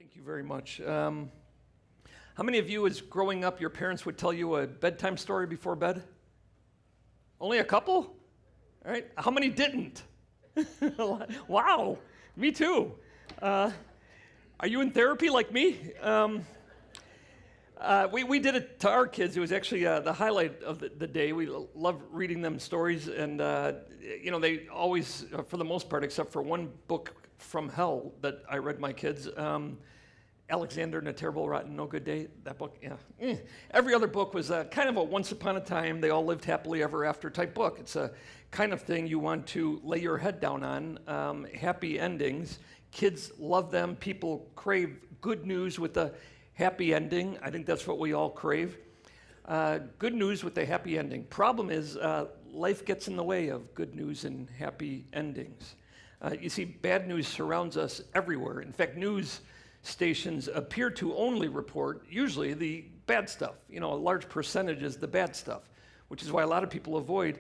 Thank you very much. How many of you, as growing up, your parents would tell you a bedtime story before bed? Only a couple? All right. How many didn't? Wow. Me too. Are you in therapy like me? We did it to our kids. It was actually the highlight of the day. We love reading them stories, and they always, for the most part, except for one book from hell that I read my kids, Alexander and a Terrible Rotten No Good Day. That book, yeah. Every other book was kind of a once upon a time, they all lived happily ever after type book. It's a kind of thing you want to lay your head down on. Happy endings. Kids love them. People crave good news with a happy ending. I think that's what we all crave. Good news with a happy ending. Problem is, life gets in the way of good news and happy endings. You see, bad news surrounds us everywhere. In fact, news stations appear to only report, usually, the bad stuff. A large percentage is the bad stuff, which is why a lot of people avoid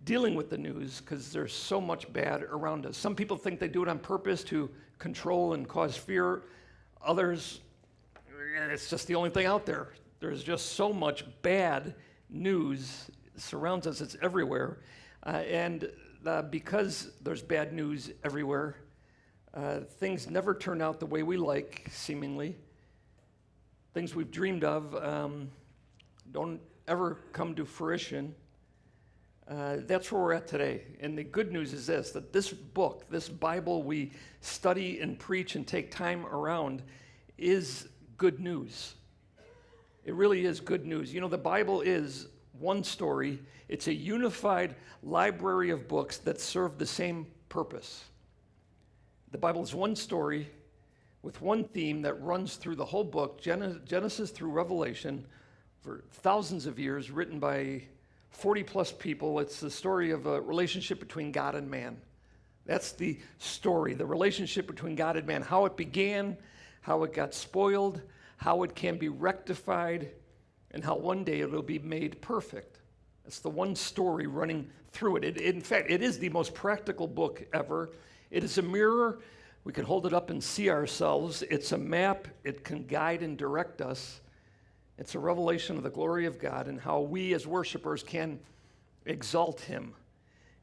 dealing with the news because there's so much bad around us. Some people think they do it on purpose to control and cause fear. Others, it's just the only thing out there. There's just so much bad news surrounds us. It's everywhere. And because there's bad news everywhere, things never turn out the way we like, seemingly. Things we've dreamed of don't ever come to fruition. That's where we're at today. And the good news is this, that this book, this Bible we study and preach and take time around is good news. It really is good news. The Bible is one story. It's a unified library of books that serve the same purpose. The Bible is one story with one theme that runs through the whole book, Genesis through Revelation, for thousands of years, written by 40-plus people. It's the story of a relationship between God and man. That's the story, the relationship between God and man, how it began, how it got spoiled, how it can be rectified, and how one day it will be made perfect. It's the one story running through it. In fact, it is the most practical book ever. It is a mirror. We can hold it up and see ourselves. It's a map. It can guide and direct us. It's a revelation of the glory of God and how we as worshipers can exalt him.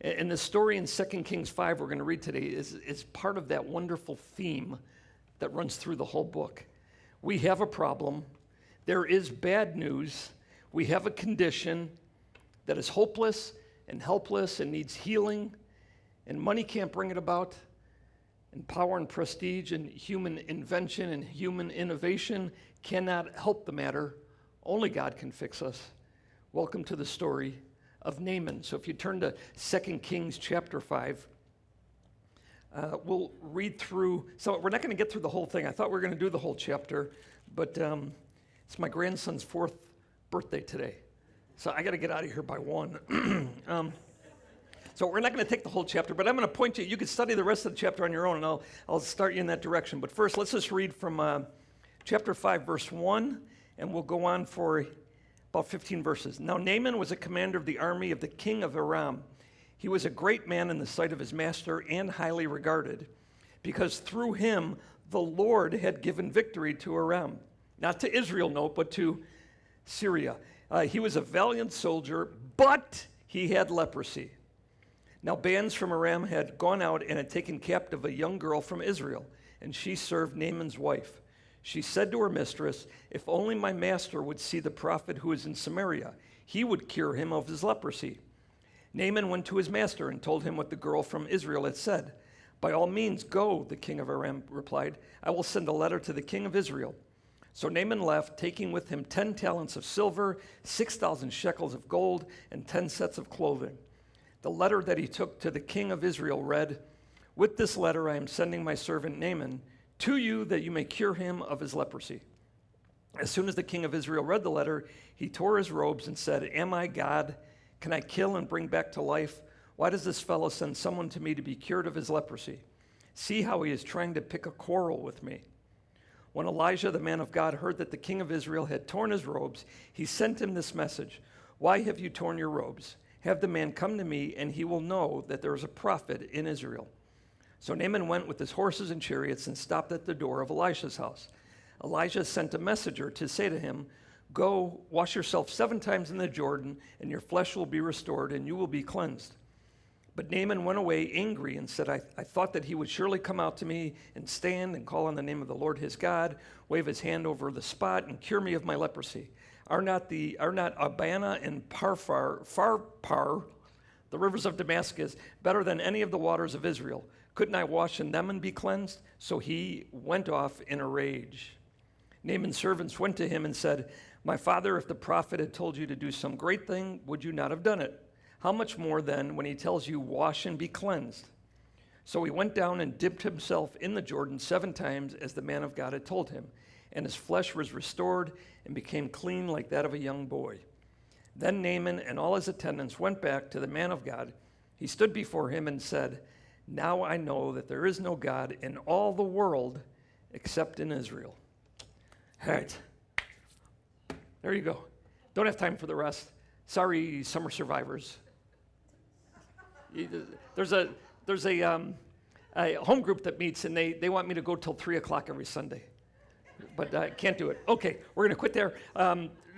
And the story in 2 Kings 5 we're going to read today is part of that wonderful theme that runs through the whole book. We have a problem. There is bad news. We have a condition that is hopeless and helpless and needs healing. And money can't bring it about, and power and prestige and human invention and human innovation cannot help the matter. Only God can fix us. Welcome to the story of Naaman. So if you turn to 2 Kings chapter 5, we'll read through. So we're not going to get through the whole thing. I thought we were going to do the whole chapter, but it's my grandson's 4th birthday today. So I got to get out of here by 1. So we're not going to take the whole chapter, but I'm going to point you. You can study the rest of the chapter on your own, and I'll start you in that direction. But first, let's just read from chapter 5, verse 1, and we'll go on for about 15 verses. Now Naaman was a commander of the army of the king of Aram. He was a great man in the sight of his master and highly regarded, because through him the Lord had given victory to Aram. Not to Israel, no, but to Syria. He was a valiant soldier, but he had leprosy. Now bands from Aram had gone out and had taken captive a young girl from Israel, and she served Naaman's wife. She said to her mistress, "If only my master would see the prophet who is in Samaria, he would cure him of his leprosy." Naaman went to his master and told him what the girl from Israel had said. "By all means, go," the king of Aram replied. "I will send a letter to the king of Israel." So Naaman left, taking with him 10 talents of silver, 6,000 shekels of gold, and 10 sets of clothing. The letter that he took to the king of Israel read, "With this letter I am sending my servant Naaman to you that you may cure him of his leprosy." As soon as the king of Israel read the letter, he tore his robes and said, "Am I God? Can I kill and bring back to life? Why does this fellow send someone to me to be cured of his leprosy? See how he is trying to pick a quarrel with me." When Elijah, the man of God, heard that the king of Israel had torn his robes, he sent him this message, "Why have you torn your robes? Have the man come to me, and he will know that there is a prophet in Israel." So Naaman went with his horses and chariots and stopped at the door of Elisha's house. Elijah sent a messenger to say to him, "Go, wash yourself 7 times in the Jordan, and your flesh will be restored, and you will be cleansed." But Naaman went away angry and said, I thought that he would surely come out to me and stand and call on the name of the Lord his God, wave his hand over the spot, and cure me of my leprosy. Are not Abana and Pharpar, the rivers of Damascus, better than any of the waters of Israel? Couldn't I wash in them and be cleansed?" So he went off in a rage. Naaman's servants went to him and said, "My father, if the prophet had told you to do some great thing, would you not have done it? How much more then when he tells you, 'Wash and be cleansed'?" So he went down and dipped himself in the Jordan 7 times as the man of God had told him, and his flesh was restored and became clean like that of a young boy. Then Naaman and all his attendants went back to the man of God. He stood before him and said, "Now I know that there is no God in all the world except in Israel." All right. There you go. Don't have time for the rest. Sorry, summer survivors. There's a home group that meets, and they want me to go till 3 o'clock every Sunday. But I can't do it. Okay, we're going to quit there.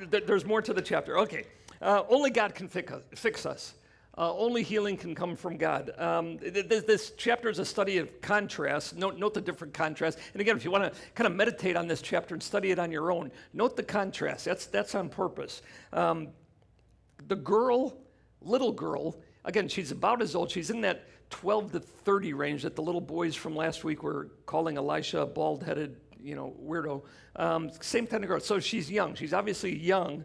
There's more to the chapter. Okay. Only God can fix us. Only healing can come from God. This chapter is a study of contrast. Note the different contrasts. And again, if you want to kind of meditate on this chapter and study it on your own, note the contrast. That's on purpose. The little girl, again, she's about as old. She's in that 12 to 30 range that the little boys from last week were calling Elisha a bald-headed, weirdo. Same kind of girl. So she's young. She's obviously young.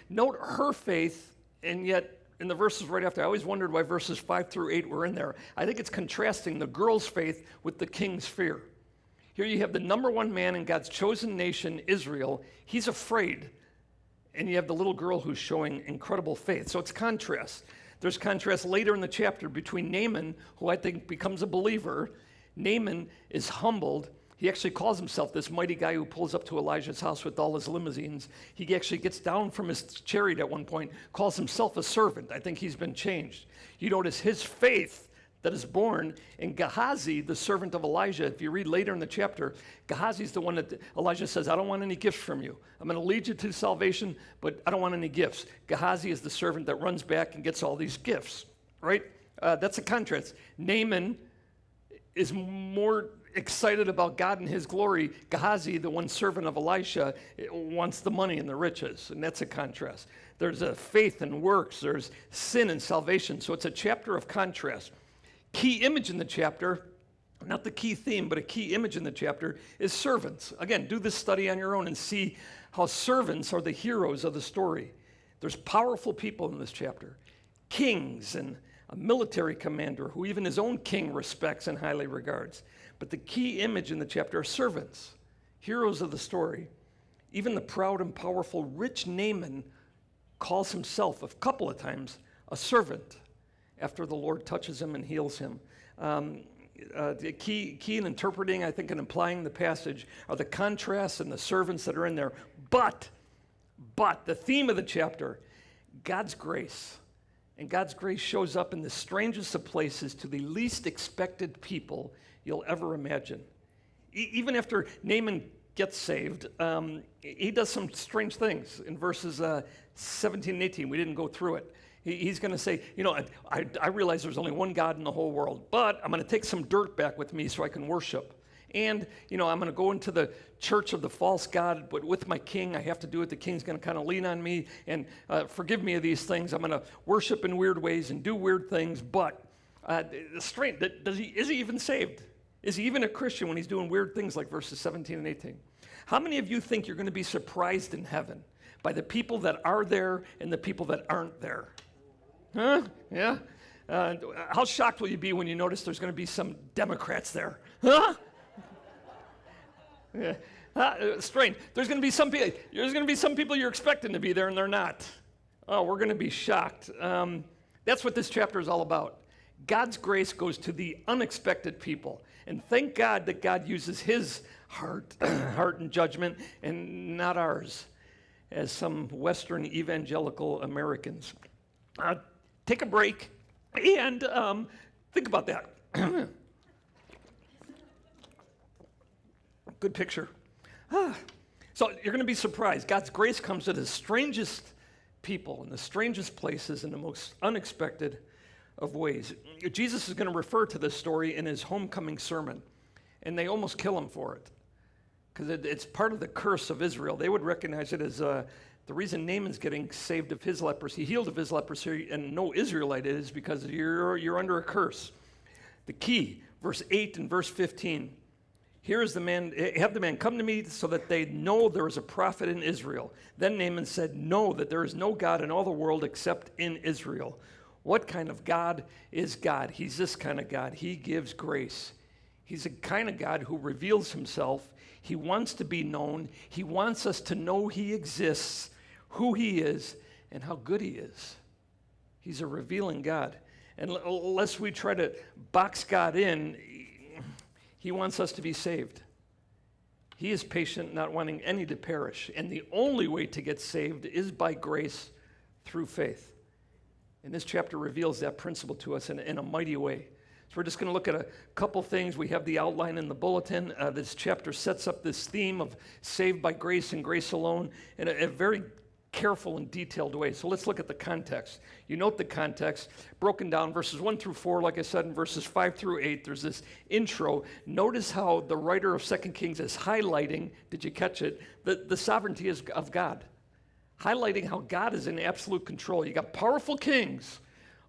Note her faith, and yet in the verses right after, I always wondered why verses 5 through 8 were in there. I think it's contrasting the girl's faith with the king's fear. Here you have the number one man in God's chosen nation, Israel. He's afraid. And you have the little girl who's showing incredible faith. So it's contrast. There's contrast later in the chapter between Naaman, who I think becomes a believer. Naaman is humbled. He actually calls himself this mighty guy who pulls up to Elijah's house with all his limousines. He actually gets down from his chariot at one point, calls himself a servant. I think he's been changed. You notice his faith that is born in Gehazi, the servant of Elijah. If you read later in the chapter, Gehazi's the one that Elijah says, "I don't want any gifts from you. I'm going to lead you to salvation, but I don't want any gifts." Gehazi is the servant that runs back and gets all these gifts, right? That's a contrast. Naaman is more excited about God and his glory. Gehazi, the one servant of Elisha, wants the money and the riches, and that's a contrast. There's a faith and works. There's sin and salvation. So it's a chapter of contrast. Key image in the chapter, not the key theme, but a key image in the chapter is servants. Again, do this study on your own and see how servants are the heroes of the story. There's powerful people in this chapter. Kings and a military commander who even his own king respects and highly regards. But the key image in the chapter are servants, heroes of the story. Even the proud and powerful rich Naaman calls himself a couple of times a servant after the Lord touches him and heals him. The key in interpreting, I think, and applying the passage are the contrasts and the servants that are in there. But the theme of the chapter, God's grace. And God's grace shows up in the strangest of places to the least expected people you'll ever imagine. Even after Naaman gets saved, he does some strange things in verses 17 and 18. We didn't go through it. He's going to say, I realize there's only one God in the whole world, but I'm going to take some dirt back with me so I can worship. And, I'm going to go into the church of the false god, but with my king, I have to do it. The king's going to kind of lean on me and forgive me of these things. I'm going to worship in weird ways and do weird things, but strange. Is he even saved? Is he even a Christian when he's doing weird things like verses 17 and 18? How many of you think you're going to be surprised in heaven by the people that are there and the people that aren't there? Huh? Yeah? How shocked will you be when you notice there's going to be some Democrats there? Huh? Yeah. Strange. There's going to be some people you're expecting to be there and they're not. Oh, we're going to be shocked. That's what this chapter is all about. God's grace goes to the unexpected people. And thank God that God uses his heart and judgment and not ours, as some Western evangelical Americans. Take a break and think about that. Good picture. So you're going to be surprised. God's grace comes to the strangest people in the strangest places in the most unexpected of ways. Jesus is going to refer to this story in his homecoming sermon, and they almost kill him for it because it's part of the curse of Israel. They would recognize it as the reason Naaman's getting saved of his leprosy, healed of his leprosy, and no Israelite is because you're under a curse. The key, verse 8 and verse 15. Here is the man, have the man come to me so that they know there is a prophet in Israel. Then Naaman said, know that there is no God in all the world except in Israel. What kind of God is God? He's this kind of God. He gives grace. He's a kind of God who reveals himself. He wants to be known. He wants us to know he exists, who he is, and how good he is. He's a revealing God. And unless we try to box God in, he wants us to be saved. He is patient, not wanting any to perish. And the only way to get saved is by grace through faith. And this chapter reveals that principle to us in a mighty way. So we're just going to look at a couple things. We have the outline in the bulletin. This chapter sets up this theme of saved by grace and grace alone in a very careful and detailed way. So let's look at the context. You note the context, broken down verses 1 through 4, like I said, in verses 5 through 8, there's this intro. Notice how the writer of 2 Kings is highlighting, did you catch it, the sovereignty of God. Highlighting how God is in absolute control. You got powerful kings,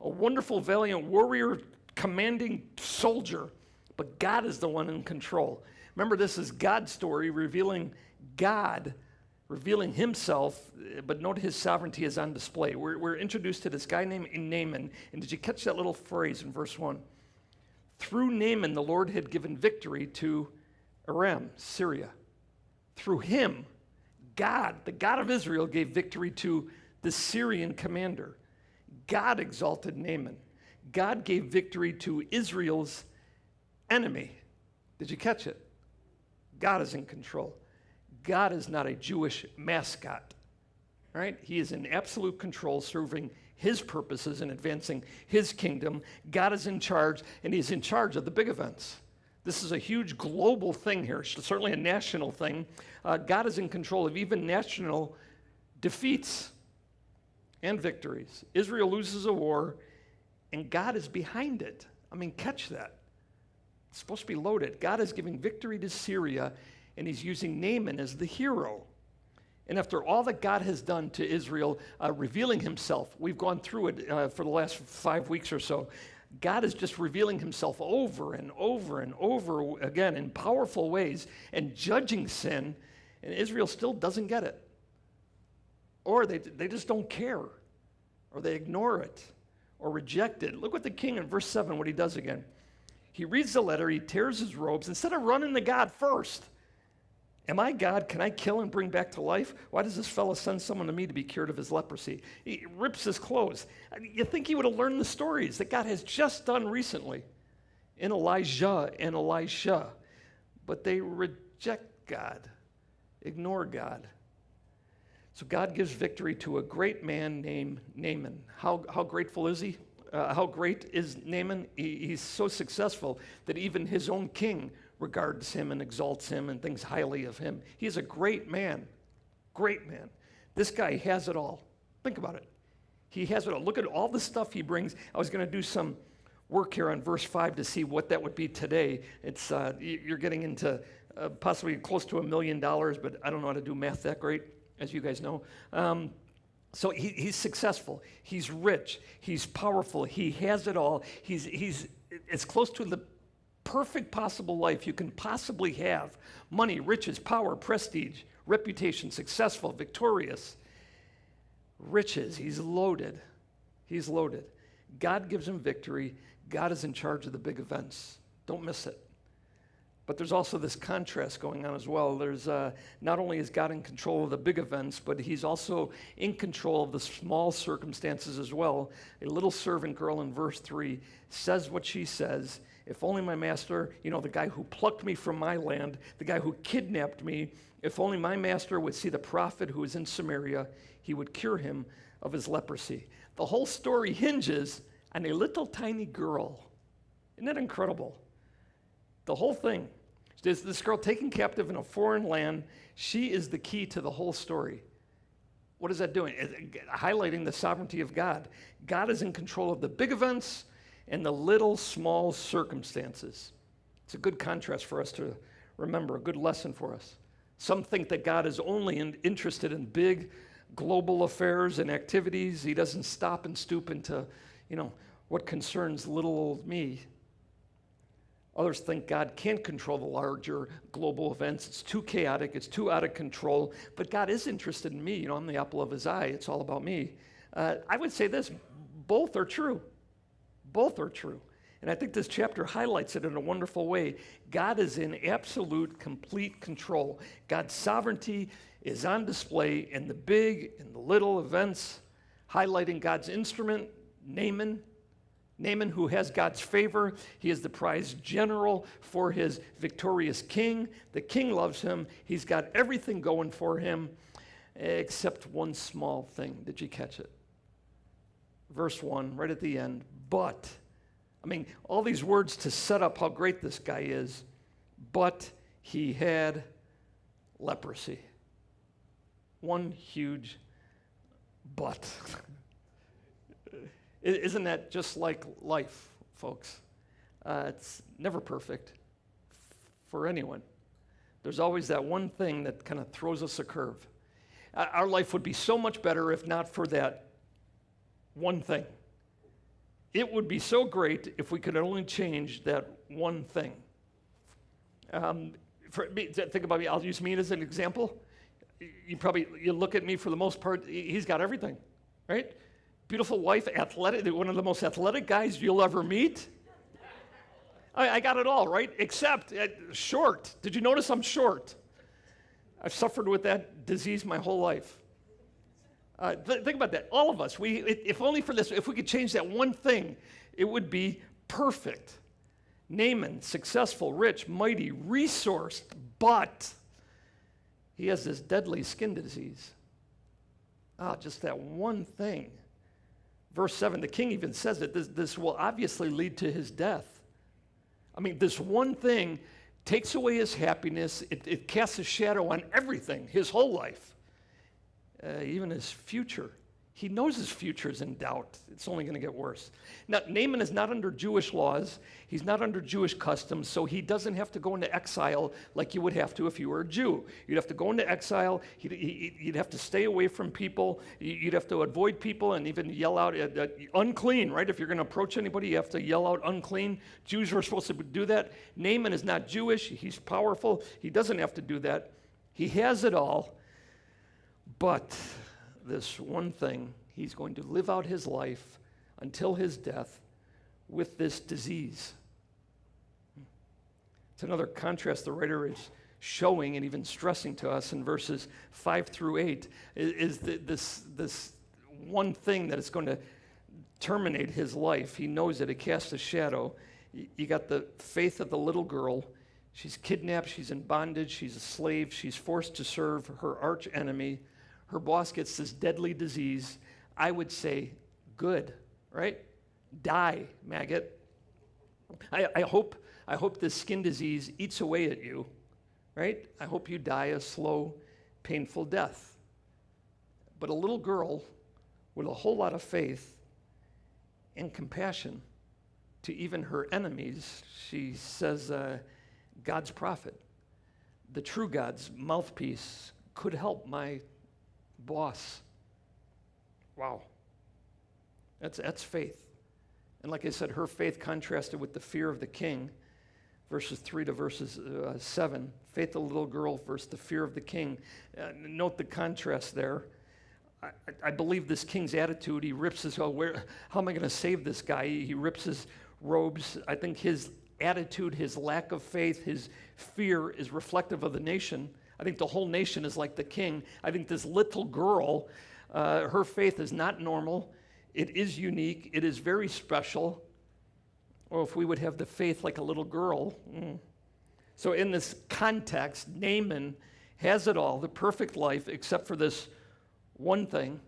a wonderful, valiant warrior, commanding soldier, but God is the one in control. Remember, this is God's story, revealing God, revealing himself, but note his sovereignty is on display. We're introduced to this guy named Naaman, and did you catch that little phrase in verse 1? Through Naaman, the Lord had given victory to Aram, Syria. Through him, God, the God of Israel, gave victory to the Syrian commander. God exalted Naaman. God gave victory to Israel's enemy. Did you catch it? God is in control. God is not a Jewish mascot, right? He is in absolute control, serving his purposes and advancing his kingdom. God is in charge, and he's in charge of the big events. This is a huge global thing here, certainly a national thing. God is in control of even national defeats and victories. Israel loses a war, and God is behind it. I mean, catch that. It's supposed to be loaded. God is giving victory to Syria, and he's using Naaman as the hero. And after all that God has done to Israel, revealing himself, we've gone through it for the last 5 weeks or so. God is just revealing himself over and over and over again in powerful ways and judging sin, and Israel still doesn't get it. Or they just don't care, or they ignore it, or reject it. Look what the king in verse 7, what he does again. He reads the letter, he tears his robes, instead of running to God first. Am I God? Can I kill and bring back to life? Why does this fellow send someone to me to be cured of his leprosy? He rips his clothes. You think he would have learned the stories that God has just done recently in Elijah and Elisha. But they reject God, ignore God. So God gives victory to a great man named Naaman. How grateful is he? How great is Naaman? He's so successful that even his own king regards him and exalts him and thinks highly of him. He's a great man. Great man. This guy has it all. Think about it. He has it all. Look at all the stuff he brings. I was going to do some work here on verse 5 to see what that would be today. It's you're getting into possibly close to $1 million, but I don't know how to do math that great, as you guys know. So he's successful. He's rich. He's powerful. He has it all. He's as close to the perfect possible life you can possibly have. Money, riches, power, prestige, reputation, successful, victorious. Riches, he's loaded. He's loaded. God gives him victory. God is in charge of the big events. Don't miss it. But there's also this contrast going on as well. There's not only is God in control of the big events, but he's also in control of the small circumstances as well. A little servant girl in verse 3 says what she says. If only my master, the guy who plucked me from my land, the guy who kidnapped me, if only my master would see the prophet who is in Samaria, he would cure him of his leprosy. The whole story hinges on a little tiny girl. Isn't that incredible? The whole thing. This girl taken captive in a foreign land, she is the key to the whole story. What is that doing? Highlighting the sovereignty of God. God is in control of the big events and the little, small circumstances. It's a good contrast for us to remember, a good lesson for us. Some think that God is only interested in big, global affairs and activities. He doesn't stop and stoop into, what concerns little old me. Others think God can't control the larger global events. It's too chaotic. It's too out of control. But God is interested in me. I'm the apple of his eye. It's all about me. I would say this, both are true. Both are true. And I think this chapter highlights it in a wonderful way. God is in absolute, complete control. God's sovereignty is on display in the big and the little events, highlighting God's instrument, Naaman. Naaman, who has God's favor. He is the prize general for his victorious king. The king loves him. He's got everything going for him except one small thing. Did you catch it? Verse 1, right at the end. But, all these words to set up how great this guy is. But he had leprosy. One huge but. Isn't that just like life, folks? It's never perfect for anyone. There's always that one thing that kind of throws us a curve. Our life would be so much better if not for that one thing. It would be so great if we could only change that one thing. Think about me. I'll use me as an example. You look at me, for the most part, he's got everything, right? Beautiful wife, athletic, one of the most athletic guys you'll ever meet. I got it all, right? Except short. Did you notice I'm short? I've suffered with that disease my whole life. Think about that. All of us, if only for this, if we could change that one thing, it would be perfect. Naaman, successful, rich, mighty, resourced, but he has this deadly skin disease. Just that one thing. Verse 7, the king even says that this will obviously lead to his death. This one thing takes away his happiness. It casts a shadow on everything, his whole life, even his future. He knows his future is in doubt. It's only going to get worse. Now, Naaman is not under Jewish laws. He's not under Jewish customs, so he doesn't have to go into exile like you would have to if you were a Jew. You'd have to go into exile. You'd have to stay away from people. You'd have to avoid people and even yell out, unclean, right? If you're going to approach anybody, you have to yell out, unclean. Jews were supposed to do that. Naaman is not Jewish. He's powerful. He doesn't have to do that. He has it all, but this one thing, he's going to live out his life until his death with this disease. It's another contrast the writer is showing and even stressing to us in verses 5 through 8 is this one thing that is going to terminate his life. He knows that it casts a shadow. You got the faith of the little girl. She's kidnapped, she's in bondage, she's a slave, she's forced to serve her arch enemy. Her boss gets this deadly disease. I would say, good, right? Die, maggot. I hope this skin disease eats away at you, right? I hope you die a slow, painful death. But a little girl with a whole lot of faith and compassion to even her enemies, she says, God's prophet, the true God's mouthpiece, could help my boss. Wow. That's faith. And like I said, her faith contrasted with the fear of the king, verses 3 to verses 7. Faith of the little girl versus the fear of the king. Note the contrast there. I believe this king's attitude, he rips his, how am I going to save this guy? He rips his robes. I think his attitude, his lack of faith, his fear is reflective of the nation. I think the whole nation is like the king. I think this little girl, her faith is not normal. It is unique. It is very special. Or if we would have the faith like a little girl. So in this context, Naaman has it all, the perfect life, except for this one thing.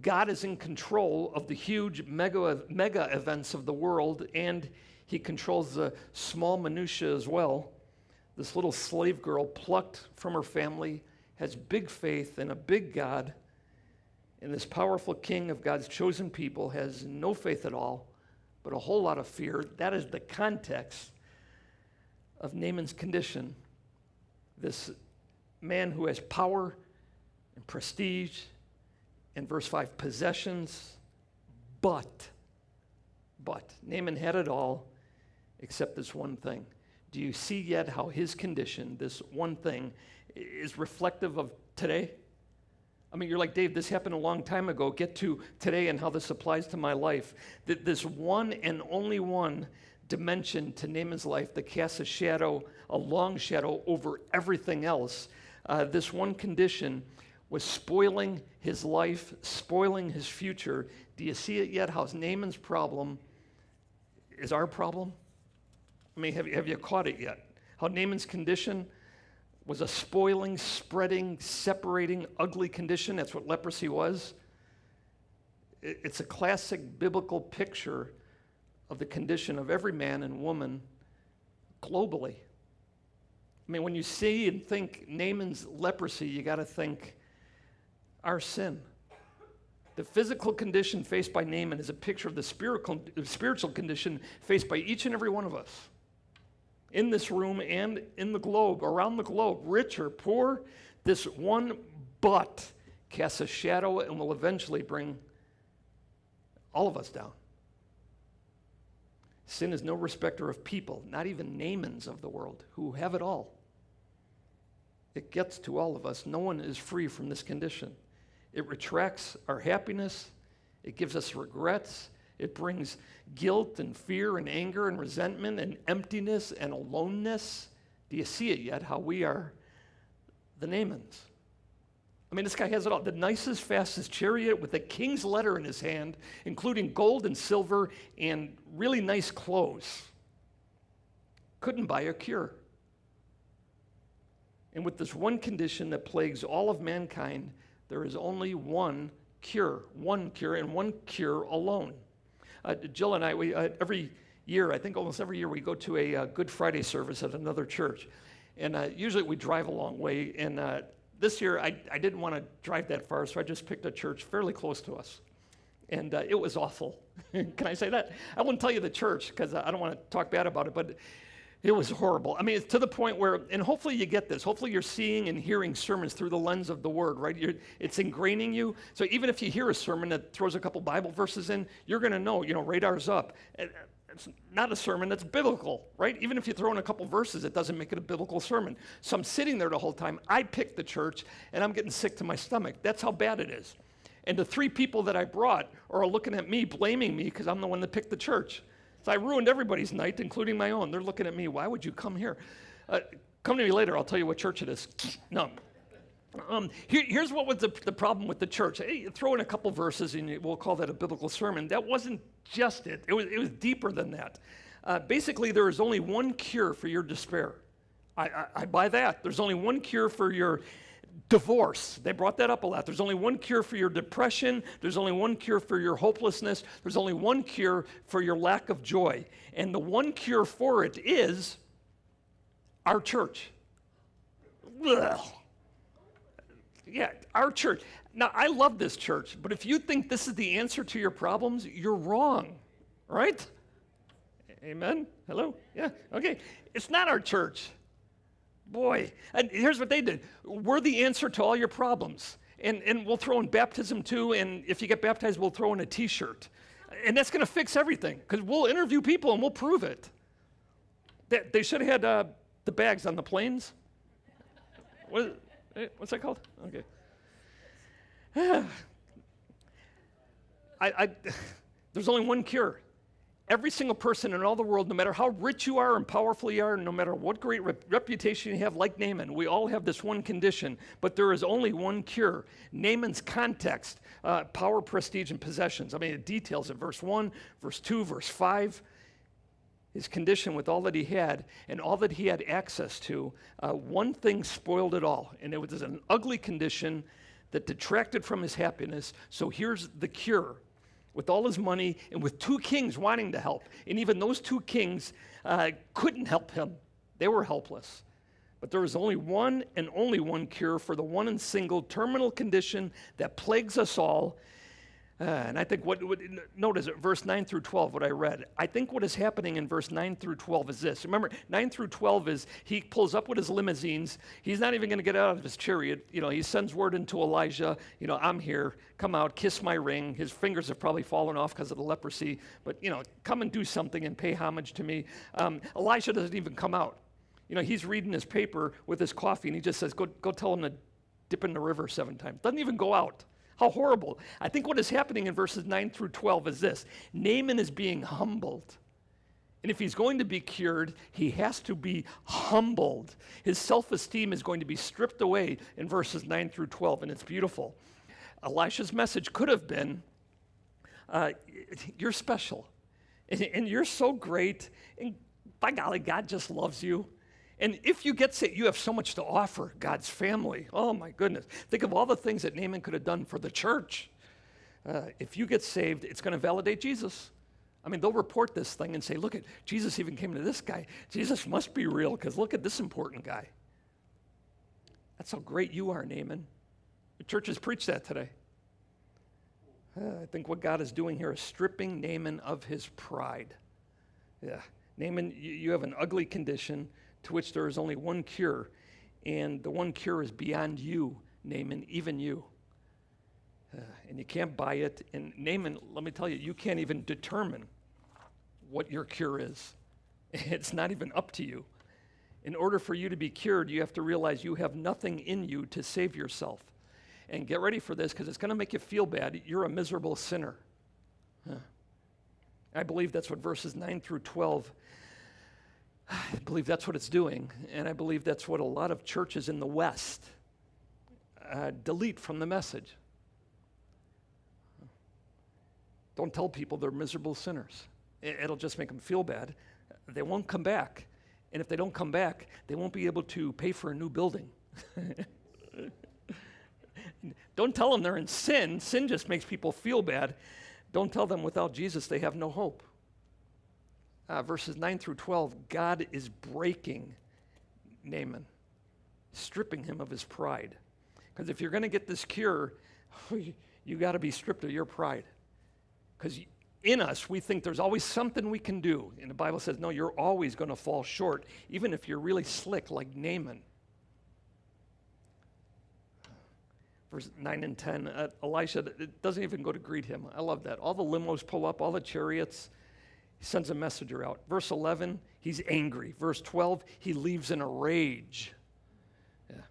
God is in control of the huge mega events of the world, and he controls the small minutiae as well. This little slave girl plucked from her family, has big faith in a big God, and this powerful king of God's chosen people has no faith at all, but a whole lot of fear. That is the context of Naaman's condition. This man who has power and prestige, and verse 5, possessions, but Naaman had it all except this one thing. Do you see yet how his condition, this one thing, is reflective of today? I mean, you're like, Dave, this happened a long time ago. Get to today and how this applies to my life. That this one and only one dimension to Naaman's life that casts a shadow, a long shadow over everything else. This one condition was spoiling his life, spoiling his future. Do you see it yet? How Naaman's problem is our problem? I mean, have you caught it yet? How Naaman's condition was a spoiling, spreading, separating, ugly condition. That's what leprosy was. It's a classic biblical picture of the condition of every man and woman globally. I mean, when you see and think Naaman's leprosy, you got to think our sin. The physical condition faced by Naaman is a picture of the spiritual condition faced by each and every one of us in this room and in the globe, around the globe, rich or poor. This one but casts a shadow and will eventually bring all of us down. Sin is no respecter of people, not even Naamans of the world who have it all. It gets to all of us. No one is free from this condition. It retracts our happiness. It gives us regrets. It brings guilt and fear and anger and resentment and emptiness and aloneness. Do you see it yet, how we are the Naamans? I mean, this guy has it all. The nicest, fastest chariot with a king's letter in his hand, including gold and silver and really nice clothes. Couldn't buy a cure. And with this one condition that plagues all of mankind, there is only one cure, and one cure alone. Jill and I, every year, I think almost every year, we go to a Good Friday service at another church. And usually we drive a long way. And this year, I didn't want to drive that far, so I just picked a church fairly close to us. And it was awful. Can I say that? I won't tell you the church because I don't want to talk bad about it, but it was horrible. I mean, it's to the point where, and hopefully you get this, hopefully you're seeing and hearing sermons through the lens of the Word, right? It's ingraining you. So even if you hear a sermon that throws a couple Bible verses in, you're going to know, radar's up. It's not a sermon that's biblical, right? Even if you throw in a couple verses, it doesn't make it a biblical sermon. So I'm sitting there the whole time. I picked the church, and I'm getting sick to my stomach. That's how bad it is. And the three people that I brought are looking at me, blaming me because I'm the one that picked the church. So I ruined everybody's night, including my own. They're looking at me. Why would you come here? Come to me later. I'll tell you what church it is. No. Here's what was the problem with the church. Hey, throw in a couple verses, and we'll call that a biblical sermon. That wasn't just it. It was deeper than that. Basically, there is only one cure for your despair. I buy that. There's only one cure for your divorce. They brought that up a lot. There's only one cure for your depression. There's only one cure for your hopelessness. There's only one cure for your lack of joy. And the one cure for it is our church. Ugh. Yeah, our church. Now, I love this church, but if you think this is the answer to your problems, you're wrong, right? Amen? Hello? Yeah, okay. It's not our church. Boy, and here's what they did. We're the answer to all your problems. And we'll throw in baptism too, and if you get baptized, we'll throw in a t-shirt. And that's going to fix everything, because we'll interview people and we'll prove it. They should have had the bags on the planes. What's that called? Okay. There's only one cure. Every single person in all the world, no matter how rich you are and powerful you are, no matter what great reputation you have, like Naaman, we all have this one condition, but there is only one cure. Naaman's context, power, prestige, and possessions. I mean, it details it. Verse 1, verse 2, verse 5. His condition with all that he had and all that he had access to, one thing spoiled it all. And it was an ugly condition that detracted from his happiness. So here's the cure. With all his money and with two kings wanting to help. And even those two kings couldn't help him. They were helpless. But there is only one and only one cure for the one and single terminal condition that plagues us all. And I think notice it, verse 9 through 12, what I read. I think what is happening in verse 9 through 12 is this. Remember, 9 through 12 is he pulls up with his limousines. He's not even going to get out of his chariot. He sends word into Elijah, I'm here. Come out, kiss my ring. His fingers have probably fallen off because of the leprosy. But, come and do something and pay homage to me. Elisha doesn't even come out. He's reading his paper with his coffee, and he just says, go tell him to dip in the river 7 times. Doesn't even go out. How horrible. I think what is happening in verses 9 through 12 is this. Naaman is being humbled. And if he's going to be cured, he has to be humbled. His self-esteem is going to be stripped away in verses 9 through 12, and it's beautiful. Elisha's message could have been, you're special, and you're so great, and by golly, God just loves you. And if you get saved, you have so much to offer God's family. Oh my goodness. Think of all the things that Naaman could have done for the church. If you get saved, it's going to validate Jesus. I mean, they'll report this thing and say, look, Jesus even came to this guy. Jesus must be real because look at this important guy. That's how great you are, Naaman. The churches preach that today. I think what God is doing here is stripping Naaman of his pride. Yeah, Naaman, you have an ugly condition to which there is only one cure, and the one cure is beyond you, Naaman, even you. And you can't buy it. And Naaman, let me tell you, you can't even determine what your cure is. It's not even up to you. In order for you to be cured, you have to realize you have nothing in you to save yourself. And get ready for this, because it's going to make you feel bad. You're a miserable sinner. I believe that's what verses 9 through 12, I believe that's what it's doing, and I believe that's what a lot of churches in the West delete from the message. Don't tell people they're miserable sinners. It'll just make them feel bad. They won't come back, and if they don't come back, they won't be able to pay for a new building. Don't tell them they're in sin. Sin just makes people feel bad. Don't tell them without Jesus they have no hope. Verses 9 through 12, God is breaking Naaman, stripping him of his pride. Because if you're going to get this cure, you got to be stripped of your pride. Because in us, we think there's always something we can do. And the Bible says, no, you're always going to fall short, even if you're really slick like Naaman. Verse 9 and 10, Elisha doesn't even go to greet him. I love that. All the limos pull up, all the chariots. He sends a messenger out. Verse 11, he's angry. Verse 12, he leaves in a rage. Yeah.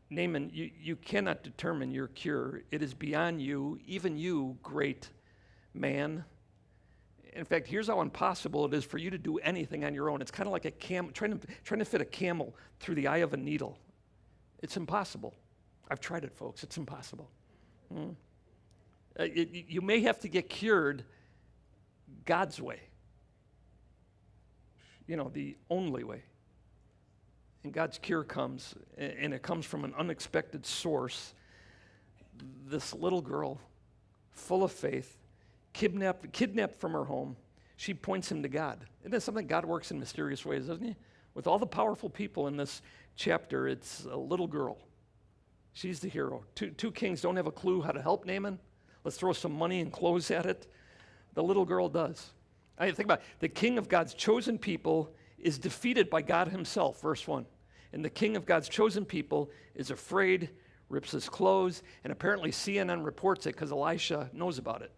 Naaman, you cannot determine your cure. It is beyond you, even you, great man. In fact, here's how impossible it is for you to do anything on your own. It's kind of like a camel, trying to fit a camel through the eye of a needle. It's impossible. I've tried it, folks. It's impossible. You may have to get cured God's way. The only way. And God's cure comes, and it comes from an unexpected source. This little girl, full of faith, kidnapped from her home, she points him to God. Isn't that something? God works in mysterious ways, doesn't he? With all the powerful people in this chapter, it's a little girl. She's the hero. Two kings don't have a clue how to help Naaman. Let's throw some money and clothes at it. The little girl does. I think about it. The king of God's chosen people is defeated by God himself, verse 1. And the king of God's chosen people is afraid, rips his clothes, and apparently CNN reports it because Elisha knows about it.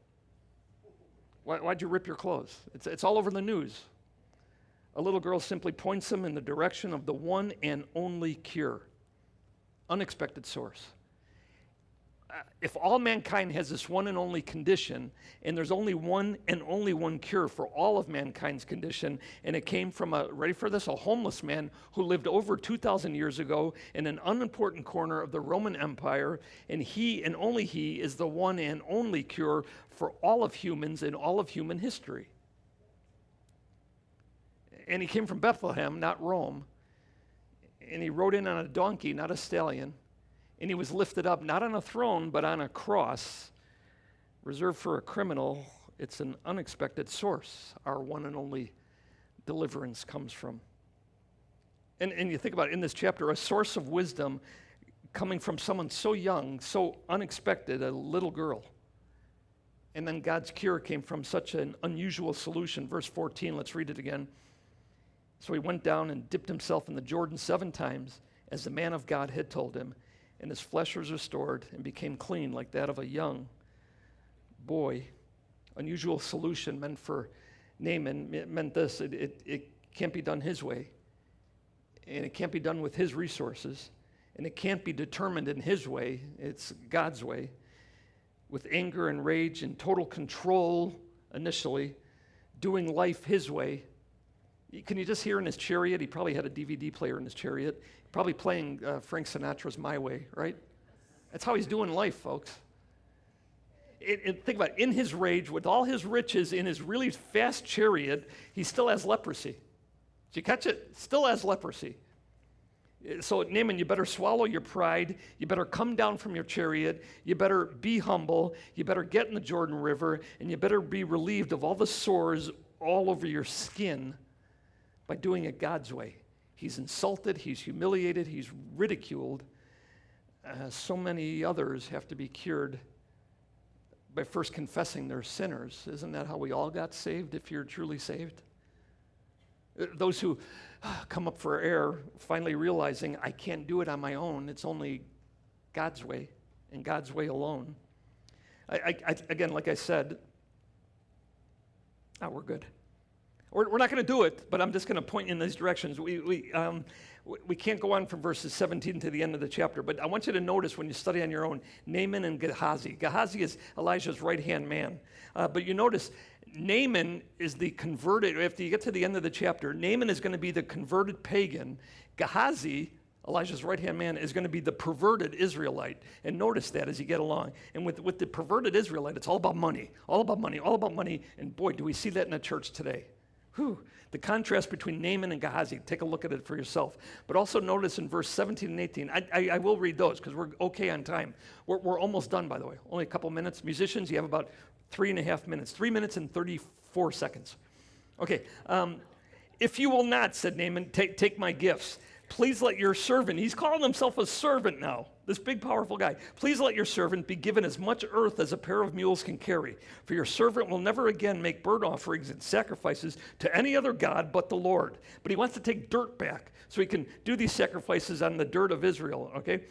Why'd you rip your clothes? It's all over the news. A little girl simply points him in the direction of the one and only cure. Unexpected source. If all mankind has this one and only condition, and there's only one and only one cure for all of mankind's condition, and it came from ready for this, a homeless man who lived over 2,000 years ago in an unimportant corner of the Roman Empire, and he and only he is the one and only cure for all of humans in all of human history. And he came from Bethlehem, not Rome, and he rode in on a donkey, not a stallion. And he was lifted up, not on a throne, but on a cross, reserved for a criminal. It's an unexpected source our one and only deliverance comes from. And you think about it, in this chapter, a source of wisdom coming from someone so young, so unexpected, a little girl. And then God's cure came from such an unusual solution. Verse 14, let's read it again. So he went down and dipped himself in the Jordan 7 times, as the man of God had told him, and his flesh was restored and became clean like that of a young boy. Unusual solution meant for Naaman. It meant this: it can't be done his way, and it can't be done with his resources, and it can't be determined in his way. It's God's way, with anger and rage and total control initially, doing life his way. Can you just hear in his chariot? He probably had a DVD player in his chariot, probably playing Frank Sinatra's My Way, right? That's how he's doing life, folks. Think about it. In his rage, with all his riches, in his really fast chariot, he still has leprosy. Did you catch it? Still has leprosy. So Naaman, you better swallow your pride. You better come down from your chariot. You better be humble. You better get in the Jordan River, and you better be relieved of all the sores all over your skin by doing it God's way. He's insulted. He's humiliated. He's ridiculed. So many others have to be cured by first confessing they're sinners. Isn't that how we all got saved, if you're truly saved? Those who come up for air, finally realizing, I can't do it on my own. It's only God's way, and God's way alone. Again, like I said, we're good. We're not going to do it, but I'm just going to point you in these directions. We can't go on from verses 17 to the end of the chapter, but I want you to notice when you study on your own, Naaman and Gehazi. Gehazi is Elijah's right-hand man. But you notice, Naaman is the converted, after you get to the end of the chapter, Naaman is going to be the converted pagan. Gehazi, Elijah's right-hand man, is going to be the perverted Israelite. And notice that as you get along. And with the perverted Israelite, it's all about money, all about money, all about money. And boy, do we see that in the church today. Whew. The contrast between Naaman and Gehazi, take a look at it for yourself. But also notice in verse 17 and 18, I will read those because we're okay on time. We're almost done, by the way. Only a couple minutes. Musicians, you have about 3.5 minutes. 3 minutes and 34 seconds. Okay. If you will not, said Naaman, take my gifts. Please let your servant, he's calling himself a servant now, this big, powerful guy. Please let your servant be given as much earth as a pair of mules can carry. For your servant will never again make burnt offerings and sacrifices to any other god but the Lord. But he wants to take dirt back so he can do these sacrifices on the dirt of Israel, okay?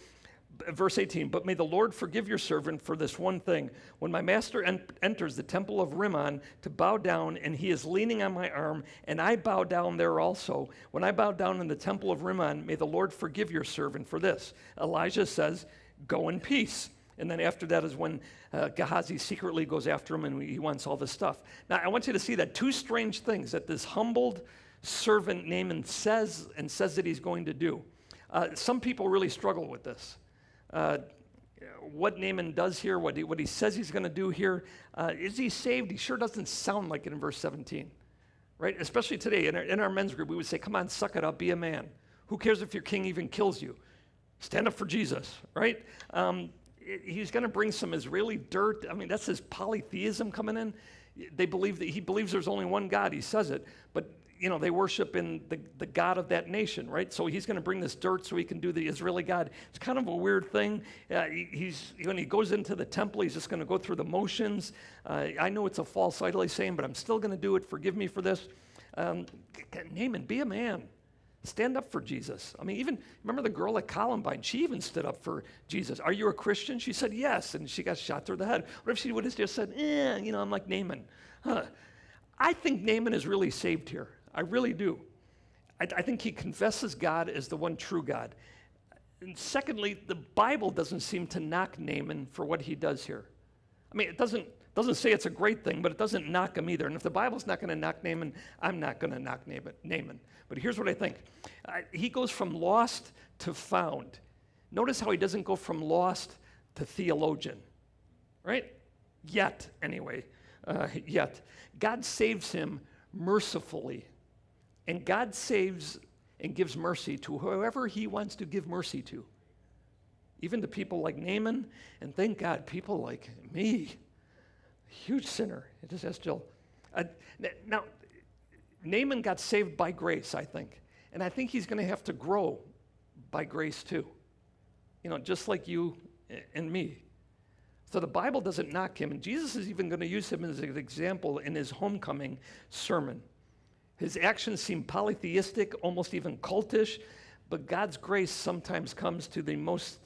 Verse 18, but may the Lord forgive your servant for this one thing. When my master enters the temple of Rimmon to bow down, and he is leaning on my arm, and I bow down there also. When I bow down in the temple of Rimmon, may the Lord forgive your servant for this. Elijah says, go in peace. And then after that is when Gehazi secretly goes after him, and he wants all this stuff. Now, I want you to see that two strange things that this humbled servant Naaman says that he's going to do. Some people really struggle with this. What Naaman does here, what he says he's going to do here, is he saved? He sure doesn't sound like it in verse 17, right? Especially today, in our men's group, we would say, come on, suck it up, be a man. Who cares if your king even kills you? Stand up for Jesus, right? He's going to bring some Israeli dirt. I mean, that's his polytheism coming in. He believes there's only one God. He says it, but you know, they worship in the God of that nation, right? So he's going to bring this dirt so he can do the Israeli God. It's kind of a weird thing. When he goes into the temple, he's just going to go through the motions. I know it's a false idol he's saying, but I'm still going to do it. Forgive me for this. Naaman, be a man. Stand up for Jesus. I mean, even, remember the girl at Columbine? She even stood up for Jesus. Are you a Christian? She said yes, and she got shot through the head. What if she would have just said, I'm like Naaman? I think Naaman is really saved here. I really do. I think he confesses God as the one true God. And secondly, the Bible doesn't seem to knock Naaman for what he does here. I mean, it doesn't say it's a great thing, but it doesn't knock him either. And if the Bible's not going to knock Naaman, I'm not going to knock Naaman. But here's what I think. He goes from lost to found. Notice how he doesn't go from lost to theologian, right? Yet, anyway. Yet. God saves him mercifully. And God saves and gives mercy to whoever he wants to give mercy to. Even to people like Naaman, and thank God, people like me, huge sinner. It just has Jill. Now, Naaman got saved by grace, I think. And I think he's going to have to grow by grace too. Just like you and me. So the Bible doesn't knock him, and Jesus is even going to use him as an example in his homecoming sermon. His actions seem polytheistic, almost even cultish, but God's grace sometimes comes to the most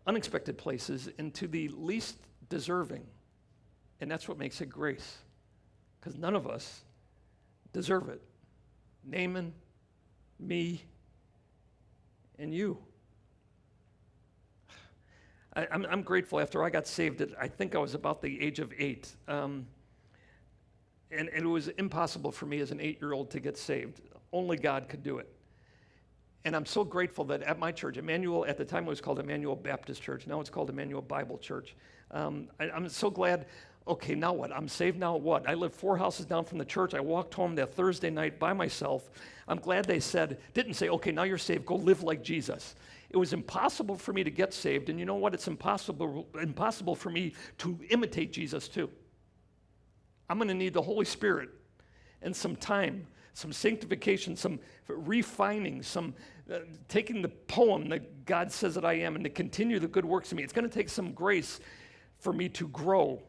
unexpected places and to the least deserving. And that's what makes it grace, because none of us deserve it. Naaman, me, and you. I'm grateful. After I got saved, I think I was about the age of 8. And it was impossible for me as an 8-year-old to get saved. Only God could do it. And I'm so grateful that at my church, Emmanuel, at the time it was called Emmanuel Baptist Church. Now it's called Emmanuel Bible Church. I'm so glad. Okay, now what? I'm saved, now what? I live 4 houses down from the church. I walked home that Thursday night by myself. I'm glad they didn't say, okay, now you're saved, go live like Jesus. It was impossible for me to get saved, and you know what? It's impossible for me to imitate Jesus too. I'm going to need the Holy Spirit and some time, some sanctification, some refining, some taking the poem that God says that I am and to continue the good works in me. It's going to take some grace for me to grow.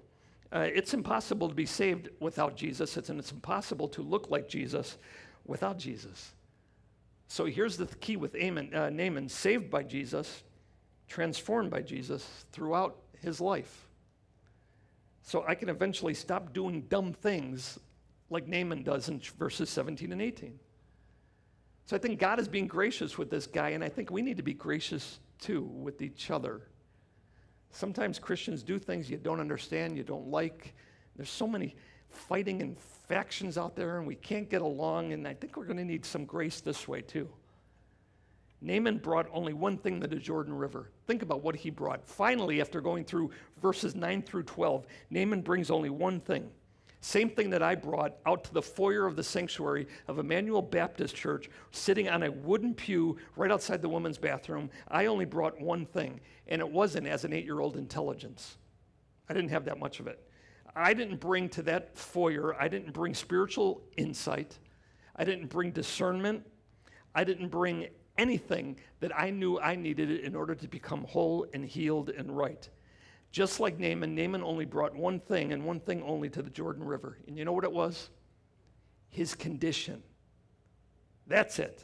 It's impossible to be saved without Jesus, and it's impossible to look like Jesus without Jesus. So here's the key with Naaman, saved by Jesus, transformed by Jesus throughout his life. So I can eventually stop doing dumb things like Naaman does in verses 17 and 18. So I think God is being gracious with this guy, and I think we need to be gracious too with each other. Sometimes Christians do things you don't understand, you don't like. There's so many fighting and factions out there, and we can't get along, and I think we're going to need some grace this way too. Naaman brought only one thing to the Jordan River. Think about what he brought. Finally, after going through verses 9 through 12, Naaman brings only one thing. Same thing that I brought out to the foyer of the sanctuary of Emmanuel Baptist Church, sitting on a wooden pew right outside the women's bathroom. I only brought one thing, and it wasn't as an 8-year-old intelligence. I didn't have that much of it. I didn't bring to that foyer, I didn't bring spiritual insight. I didn't bring discernment. I didn't bring anything that I knew I needed in order to become whole and healed and right. Just like Naaman only brought one thing and one thing only to the Jordan River. And you know what it was? His condition. That's it.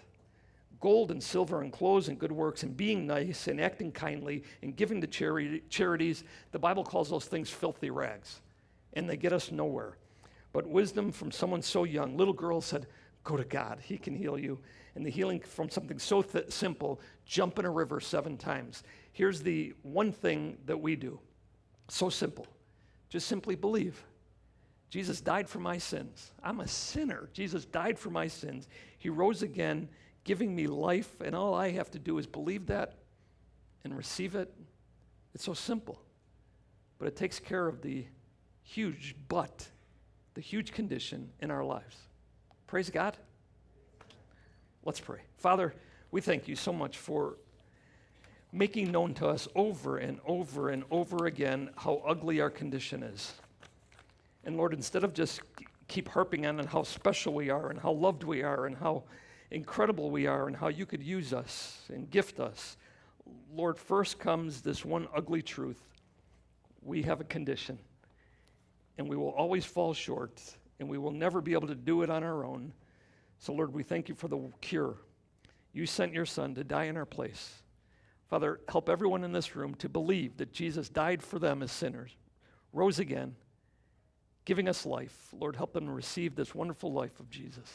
Gold and silver and clothes and good works and being nice and acting kindly and giving to charities. The Bible calls those things filthy rags. And they get us nowhere. But wisdom from someone so young, little girl said, go to God, he can heal you. And the healing from something so simple, jump in a river 7 times. Here's the one thing that we do. So simple. Just simply believe. Jesus died for my sins. I'm a sinner. Jesus died for my sins. He rose again, giving me life, and all I have to do is believe that and receive it. It's so simple. But it takes care of the huge condition in our lives. Praise God. Let's pray. Father, we thank you so much for making known to us over and over and over again how ugly our condition is. And Lord, instead of just keep harping on how special we are and how loved we are and how incredible we are and how you could use us and gift us, Lord, first comes this one ugly truth. We have a condition, and we will always fall short, and we will never be able to do it on our own. So, Lord, we thank you for the cure. You sent your Son to die in our place. Father, help everyone in this room to believe that Jesus died for them as sinners, rose again, giving us life. Lord, help them to receive this wonderful life of Jesus.